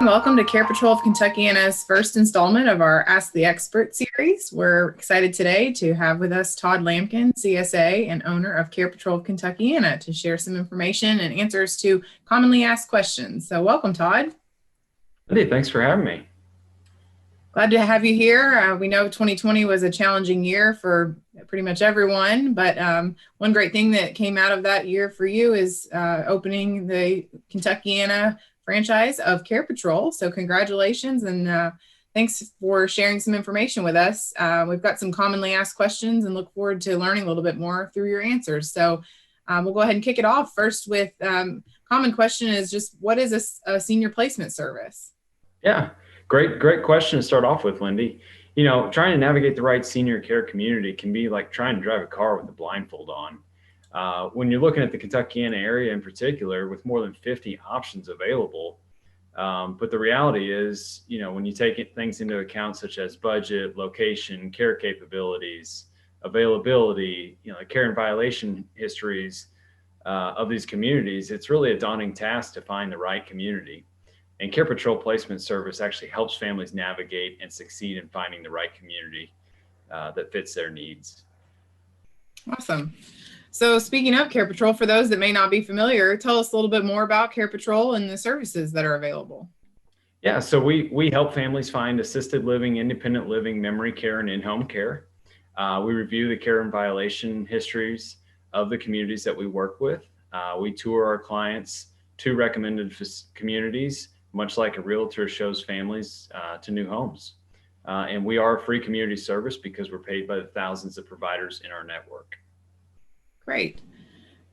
Welcome to CarePatrol of Kentuckiana's first installment of our Ask the Expert series. We're excited today to have with us Todd Lampkin, CSA and owner of CarePatrol of Kentuckiana, to share some information and answers to commonly asked questions. So welcome, Todd. Lindy, thanks for having me. Glad to have you here. We know 2020 was a challenging year for pretty much everyone, but one great thing that came out of that year for you is opening the Kentuckiana franchise of CarePatrol. So congratulations and thanks for sharing some information with us. We've got some commonly asked questions and look forward to learning a little bit more through your answers. So we'll go ahead and kick it off first with common question is just what is a senior placement service? Yeah, great question to start off with, Lindy. You know, trying to navigate the right senior care community can be like trying to drive a car with a blindfold on. When you're looking at the Kentuckiana area in particular, with more than 50 options available, but the reality is, you know, when you take things into account such as budget, location, care capabilities, availability, you know, the care and violation histories of these communities, it's really a daunting task to find the right community. And CarePatrol Placement Service actually helps families navigate and succeed in finding the right community that fits their needs. Awesome. So speaking of CarePatrol, for those that may not be familiar, tell us a little bit more about CarePatrol and the services that are available. Yeah, so we help families find assisted living, independent living, memory care, and in-home care. We review the care and violation histories of the communities that we work with. We tour our clients to recommended communities, much like a realtor shows families to new homes. And we are a free community service because we're paid by the thousands of providers in our network. Great.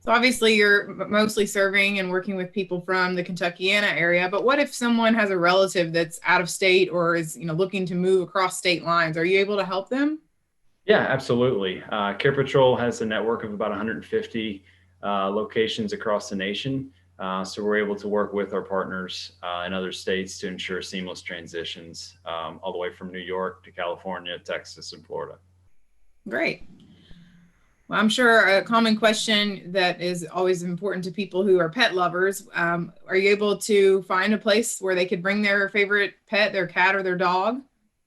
So obviously you're mostly serving and working with people from the Kentuckiana area, but what if someone has a relative that's out of state or is, you know, looking to move across state lines? Are you able to help them? Yeah, absolutely. CarePatrol has a network of about 150 locations across the nation. So we're able to work with our partners in other states to ensure seamless transitions all the way from New York to California, Texas, and Florida. Great. Well, I'm sure a common question that is always important to people who are pet lovers, are you able to find a place where they could bring their favorite pet, their cat or their dog?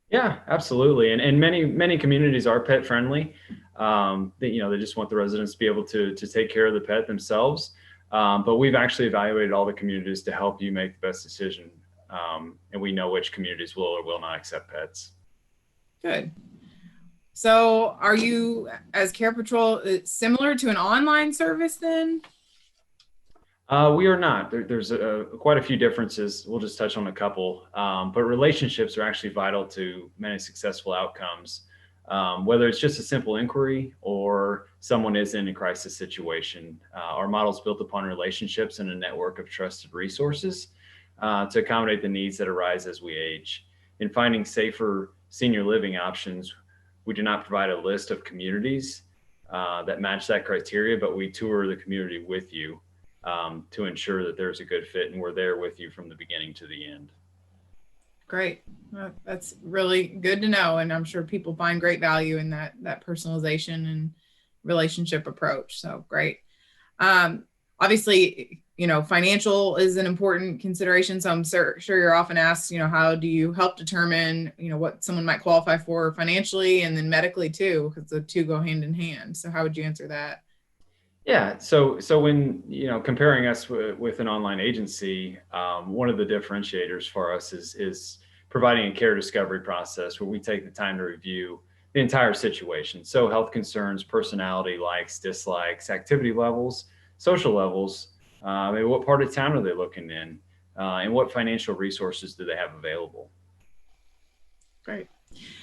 Yeah, absolutely. And many communities are pet friendly. They just want the residents to be able to take care of the pet themselves. But we've actually evaluated all the communities to help you make the best decision. And we know which communities will or will not accept pets. Good. So are you, as CarePatrol, similar to an online service then? We are not. There's quite a few differences. We'll just touch on a couple. But relationships are actually vital to many successful outcomes. Whether it's just a simple inquiry or someone is in a crisis situation. Our model is built upon relationships and a network of trusted resources to accommodate the needs that arise as we age. In finding safer senior living options, we do not provide a list of communities that match that criteria, but we tour the community with you to ensure that there's a good fit and we're there with you from the beginning to the end. Great. That's really good to know. And I'm sure people find great value in that personalization and relationship approach. So great. Obviously, you know, financial is an important consideration. So I'm sure you're often asked, you know, how do you help determine, you know, what someone might qualify for financially and then medically too, because the two go hand in hand. So how would you answer that? Yeah, so when, you know, comparing us with an online agency, one of the differentiators for us is providing a care discovery process where we take the time to review the entire situation. So health concerns, personality, likes, dislikes, activity levels, social levels, what part of town are they looking in, and what financial resources do they have available? Great.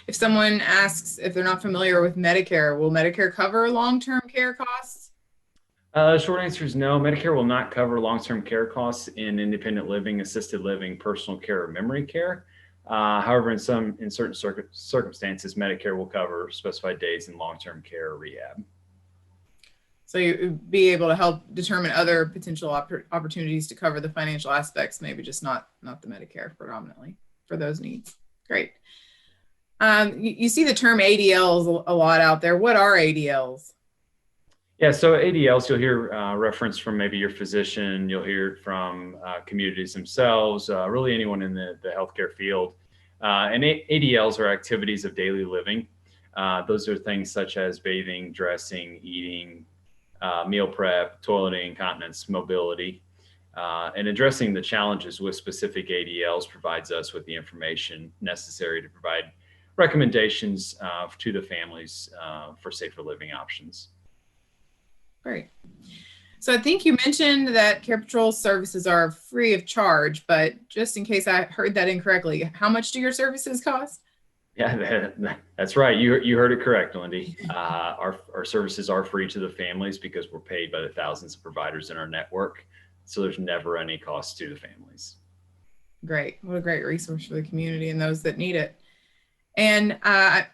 If someone asks if they're not familiar with Medicare, will Medicare cover long-term care costs? Short answer is no. Medicare will not cover long-term care costs in independent living, assisted living, personal care, or memory care. However, in certain circumstances, Medicare will cover specified days in long-term care or rehab. So you'd be able to help determine other potential opportunities to cover the financial aspects, maybe just not the Medicare predominantly for those needs. Great. You see the term ADLs a lot out there. What are ADLs? Yeah, so ADLs, you'll hear reference from maybe your physician, you'll hear it from communities themselves, really anyone in the healthcare field. And ADLs are activities of daily living. Those are things such as bathing, dressing, eating, meal prep, toileting, incontinence, mobility. And addressing the challenges with specific ADLs provides us with the information necessary to provide recommendations to the families for safer living options. Great. So I think you mentioned that CarePatrol services are free of charge, but just in case I heard that incorrectly, how much do your services cost? Yeah, that's right. You heard it correct, Lindy. Our services are free to the families because we're paid by the thousands of providers in our network. So there's never any cost to the families. Great. What a great resource for the community and those that need it. And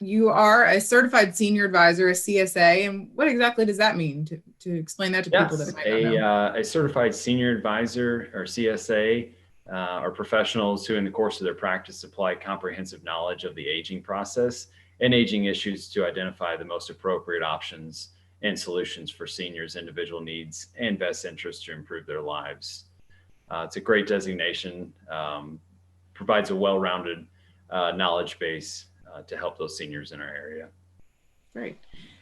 you are a certified senior advisor, a CSA. And what exactly does that mean to explain that to people Yes, that might not know? a certified senior advisor or CSA are professionals who, in the course of their practice, apply comprehensive knowledge of the aging process and aging issues to identify the most appropriate options and solutions for seniors' individual needs and best interests to improve their lives. It's a great designation, provides a well-rounded knowledge base to help those seniors in our area. Great.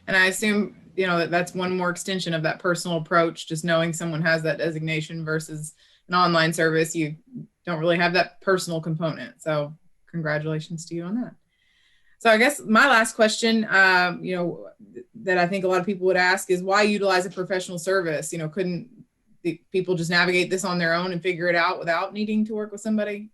And I assume, that that's one more extension of that personal approach, just knowing someone has that designation versus an online service. You don't really have that personal component. So congratulations to you on that. So I guess my last question, that I think a lot of people would ask is why utilize a professional service? Couldn't the people just navigate this on their own and figure it out without needing to work with somebody?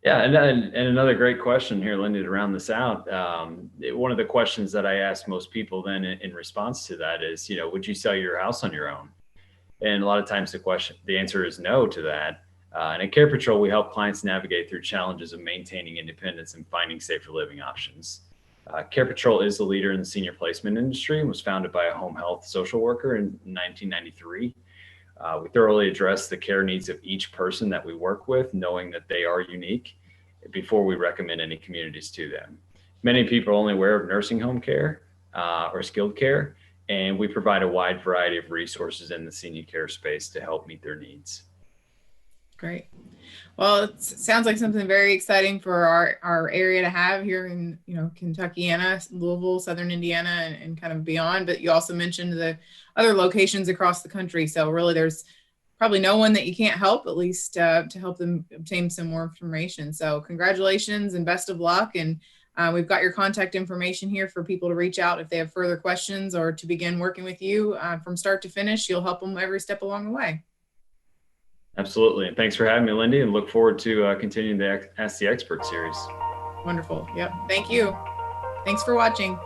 Yeah, and another great question here, Lindy, to round this out. One of the questions that I ask most people then in response to that is, would you sell your house on your own? And a lot of times the answer is no to that. And at Care Patrol, we help clients navigate through challenges of maintaining independence and finding safer living options. Care Patrol is the leader in the senior placement industry and was founded by a home health social worker in 1993. We thoroughly address the care needs of each person that we work with, knowing that they are unique before we recommend any communities to them. Many people are only aware of nursing home care or skilled care, and we provide a wide variety of resources in the senior care space to help meet their needs. Great. Well, it sounds like something very exciting for our area to have here in, Kentuckiana, Louisville, Southern Indiana, and kind of beyond. But you also mentioned the other locations across the country. So really there's probably no one that you can't help, at least to help them obtain some more information. So congratulations and best of luck. And we've got your contact information here for people to reach out if they have further questions or to begin working with you from start to finish. You'll help them every step along the way. Absolutely. And thanks for having me, Lindy, and look forward to continuing the Ask the Expert series. Wonderful. Yep. Thank you. Thanks for watching.